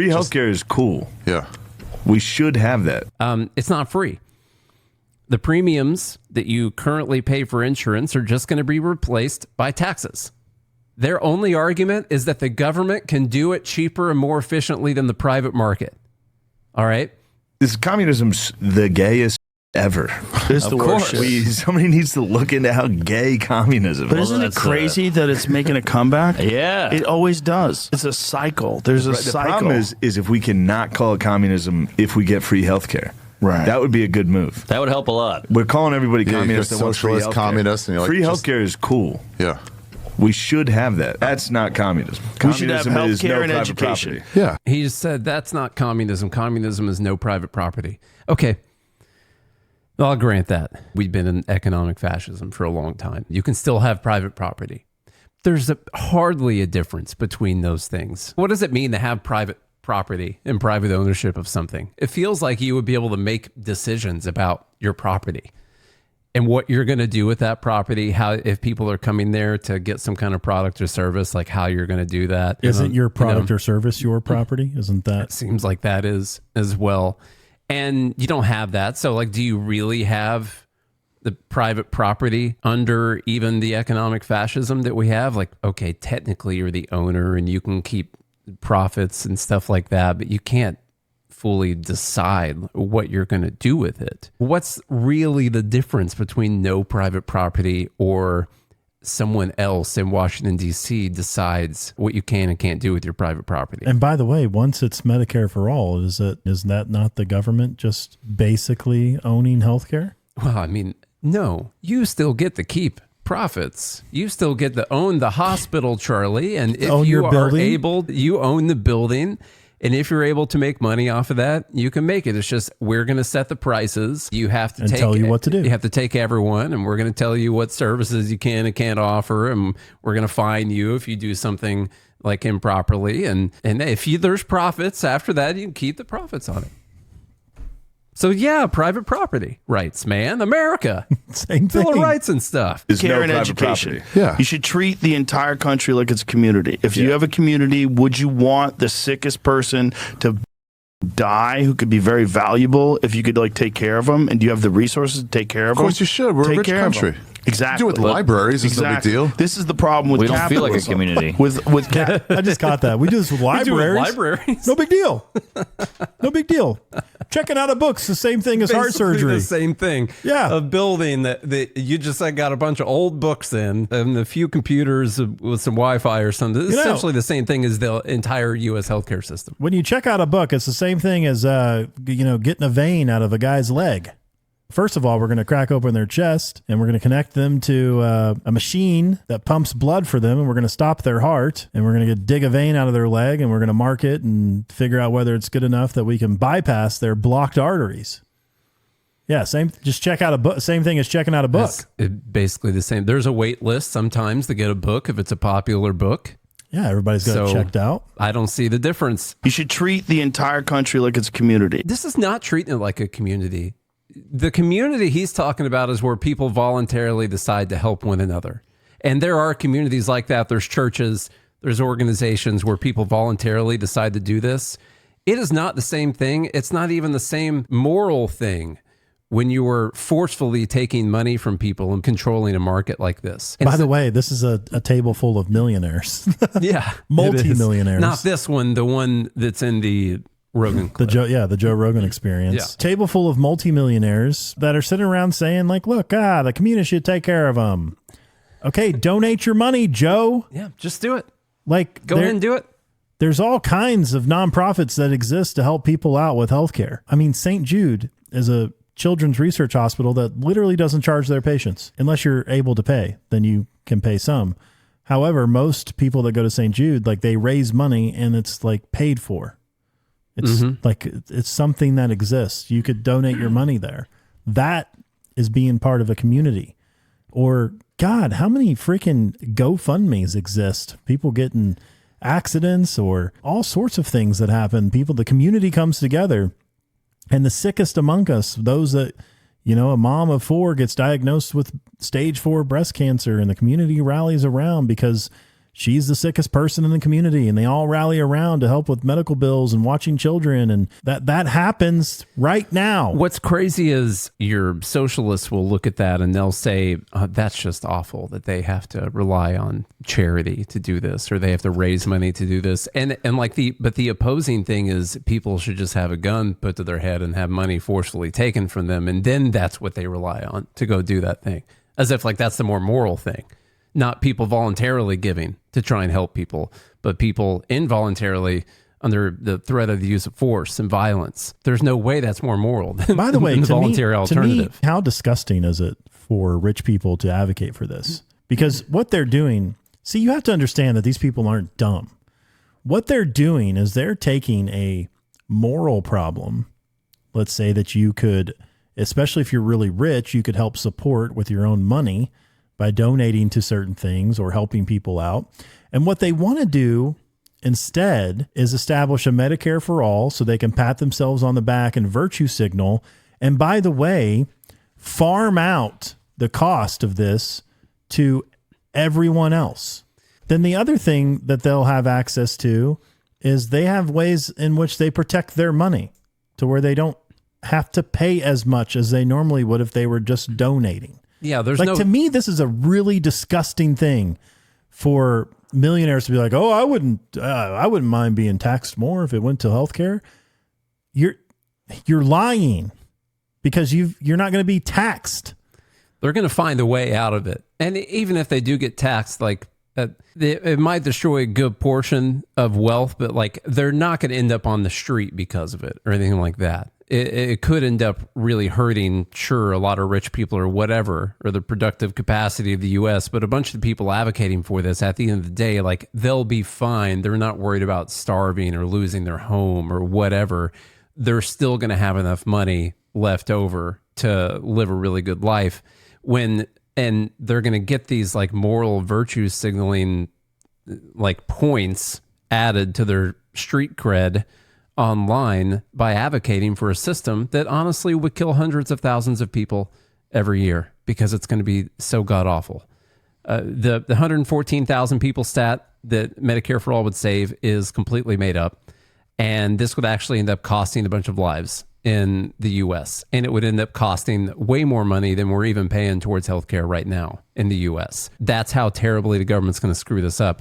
Free healthcare is cool. Yeah. We should have that. It's not free. The premiums that you currently pay for insurance are just going to be replaced by taxes. Their only argument is that the government can do it cheaper and more efficiently than the private market. All right? This communism's the gayest ever. It's the worst. Somebody needs to look into how gay communism is. But isn't it crazy that it's making a comeback? Yeah. It always does. It's a cycle. There's a cycle. The problem is if we cannot call it communism if we get free healthcare. Right. That would be a good move. That would help a lot. We're calling everybody communist and wants free socialist, healthcare. communist, and you're like, free healthcare is cool. Yeah. We should have that. That's not communism. We should have Communism is healthcare no and private education. property. Yeah. He just said that's not communism. Communism is no private property. Okay. I'll grant that. We've been in economic fascism for a long time. You can still have private property. There's hardly a difference between those things. What does it mean to have private property and private ownership of something? It feels like you would be able to make decisions about your property and what you're going to do with that property, how, if people are coming there to get some kind of product or service, like how you're going to do that. Isn't your product or service your property? Isn't that? It seems like that is as well. And you don't have that. So like, do you really have the private property under even the economic fascism that we have? Like, okay, technically you're the owner and you can keep profits and stuff like that, but you can't fully decide what you're going to do with it. What's really the difference between no private property or someone else in Washington, D.C. decides what you can and can't do with your private property? And by the way, once it's Medicare for all, is that not the government just basically owning healthcare? Well, I mean, no, you still get to keep profits. You still get to own the hospital, Charlie. And if you are able, you own the building. And if you're able to make money off of that, you can make it. It's just, we're going to set the prices. You have to tell you what to do. You have to take everyone, and we're going to tell you what services you can and can't offer. And we're going to fine you if you do something like improperly. And if there's profits after that, you can keep the profits on it. So yeah, private property rights, man. America. Same Bill thing. of Rights and stuff. Care and education. Yeah. You should treat the entire country like it's a community. If you have a community, would you want the sickest person to die who could be very valuable if you could like take care of them? And do you have the resources to take care of them? Of course you should. We're a rich country. Exactly. Do it with libraries. It's no big deal. This is the problem with we don't feel like a capitalism. community. With I just got that. We do this with libraries. Libraries. No big deal. No big deal. Checking out a book's the same thing as heart Basically surgery. the same thing. Yeah. A building that you just got a bunch of old books in and a few computers with some Wi-Fi or something. It's essentially the same thing as the entire U.S. healthcare system. When you check out a book, it's the same thing as getting a vein out of a guy's leg. First of all, we're going to crack open their chest and we're going to connect them to a machine that pumps blood for them, and we're going to stop their heart, and we're going to dig a vein out of their leg, and we're going to mark it and figure out whether it's good enough that we can bypass their blocked arteries. Yeah, same. Just check out a book. Same thing as checking out a book. Basically the same. There's a wait list sometimes to get a book if it's a popular book. Yeah, everybody's got it checked out. I don't see the difference. You should treat the entire country like it's a community. This is not treating it like a community. The community he's talking about is where people voluntarily decide to help one another. And there are communities like that. There's churches, there's organizations where people voluntarily decide to do this. It is not the same thing. It's not even the same moral thing when you were forcefully taking money from people and controlling a market like this. By the way, this is a table full of millionaires. Yeah. Multi-millionaires. Not this one, the one that's in the Rogan clip. The Joe Rogan experience. Yeah. Table full of multimillionaires that are sitting around saying like, look, the community should take care of them. Okay, donate your money, Joe. Yeah, just do it. Like, go ahead and do it. There's all kinds of nonprofits that exist to help people out with healthcare. I mean, St. Jude is a children's research hospital that literally doesn't charge their patients. Unless you're able to pay, then you can pay some. However, most people that go to St. Jude, like, they raise money and it's like paid for. It's like, it's something that exists. You could donate your money there. That is being part of a community. Or, God, how many freaking GoFundMes exist? People getting accidents or all sorts of things that happen. The community comes together, and the sickest among us, those that, a mom of 4 gets diagnosed with stage 4 breast cancer, and the community rallies around because she's the sickest person in the community and they all rally around to help with medical bills and watching children. And that happens right now. What's crazy is your socialists will look at that and they'll say, that's just awful that they have to rely on charity to do this, or they have to raise money to do this. But the opposing thing is people should just have a gun put to their head and have money forcefully taken from them. And then that's what they rely on to go do that thing, as if like that's the more moral thing. Not people voluntarily giving to try and help people, but people involuntarily under the threat of the use of force and violence. There's no way that's more moral than, by the way, than the to voluntary alternative. To me, how disgusting is it for rich people to advocate for this? Because what they're doing, see, you have to understand that these people aren't dumb. What they're doing is they're taking a moral problem. Let's say that you could, especially if you're really rich, you could help support with your own money by donating to certain things or helping people out. And what they want to do instead is establish a Medicare for all so they can pat themselves on the back and virtue signal. And by the way, farm out the cost of this to everyone else. Then the other thing that they'll have access to is they have ways in which they protect their money to where they don't have to pay as much as they normally would if they were just donating. Yeah, there's to me, this is a really disgusting thing for millionaires to be like, oh, I wouldn't mind being taxed more if it went to healthcare. You're lying because you're not going to be taxed. They're going to find a way out of it. And even if they do get taxed, like it might destroy a good portion of wealth, but like they're not going to end up on the street because of it or anything like that. It could end up really hurting, sure, a lot of rich people or whatever, or the productive capacity of the U.S., but a bunch of the people advocating for this, at the end of the day, like they'll be fine. They're not worried about starving or losing their home or whatever. They're still going to have enough money left over to live a really good life and they're going to get these like moral virtue signaling like points added to their street cred online by advocating for a system that honestly would kill hundreds of thousands of people every year because it's going to be so god awful. The 114,000 people stat that Medicare for all would save is completely made up. And this would actually end up costing a bunch of lives in the US. And it would end up costing way more money than we're even paying towards healthcare right now in the US. That's how terribly the government's going to screw this up.